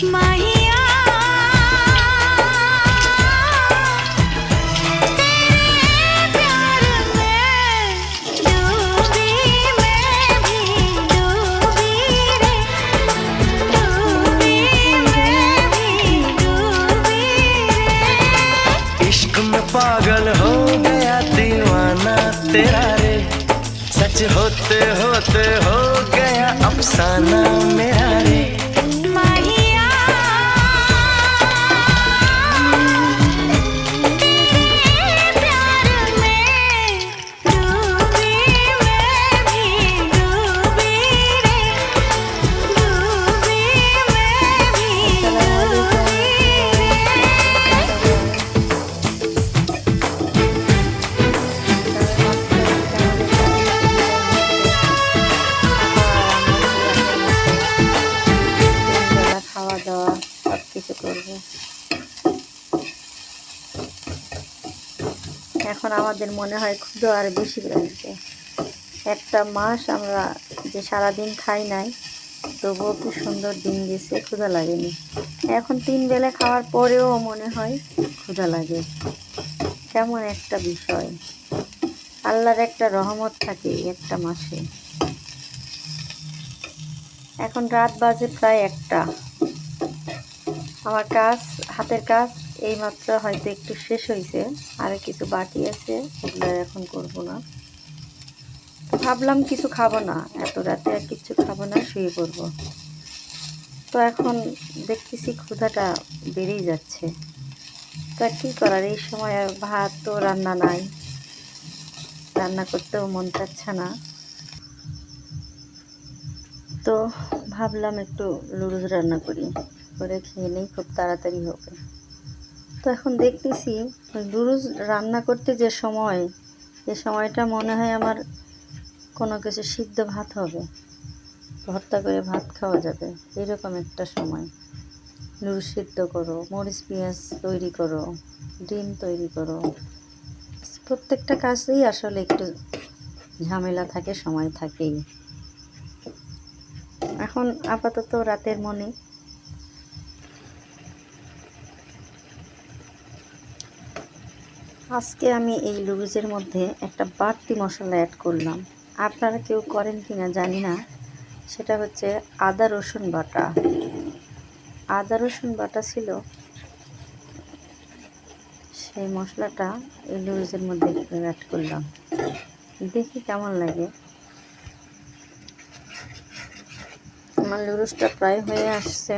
माहिया तेरे प्यार में डूबी मैं भी डूबी रे डूबी मैं भी डूबी रे इश्क में पागल हो गया दीवाना तेरा रे सच होते होते हो गया अफसाना मेरा रे माहिया तेरे प्यार में डूबी मैं भी डूबी रे डूबी मैं भी डूबी रे খাওয়া দাওয়া সব কিছু করবো। এখন আমাদের মনে হয় ক্ষুধা আর বেশি লাগছে। একটা মাস আমরা যে সারাদিন খাই নাই, তবুও কি সুন্দর দিন গেছে, ক্ষুধা লাগেনি। এখন 3 বেলা খাওয়ার পরেও মনে হয় ক্ষুধা লাগে। কেমন একটা বিষয়, আল্লাহর একটা রহমত থাকে একটা মাসে। এখন রাত বাজে প্রায় 1টা। আমার কাজ, হাতের কাজ এইমাত্র হয়তো একটু শেষ হয়েছে, আর কিছু বাকি আছে, ওগুলো এখন করব না। তো ভাবলাম কিছু খাবো না, এত রাতে আর কিছু খাবো না, শুয়ে পড়ব। তো এখন দেখতেছি ক্ষুধাটা বেড়েই যাচ্ছে। তো আর কী করার, এই সময় আর ভাত তো রান্না নাই, রান্না করতেও মন চাচ্ছে না। তো ভাবলাম একটু নুডলস রান্না করি, করে খেয়ে নেই, খুব তাড়াতাড়ি হবে। তো এখন দেখতেছি নুডলস রান্না করতে যে সময়, এ সময়টা মনে হয় আমার কোনো কিছু সিদ্ধ ভাত হবে, ভর্তা করে ভাত খাওয়া যাবে, এরকম একটা সময়। নুডলস সিদ্ধ করো, মরিচ পেঁয়াজ তৈরি করো, ডিম তৈরি করো, প্রত্যেকটা কাজেই আসলে একটু ঝামেলা থাকে, সময় থাকেই। এখন আপাতত রাতের মনে আজকে আমি এই নুডলসের মধ্যে একটা বাড়তি মশলা অ্যাড করলাম। আপনারা কেউ করেন কিনা জানি না, সেটা হচ্ছে আদা রসুন বাটা। আদা রসুন বাটা ছিল, সেই মশলাটা এই নুডলসের মধ্যে অ্যাড করলাম। দেখি কেমন লাগে। আমার নুডলসটা প্রায় হয়ে আসছে।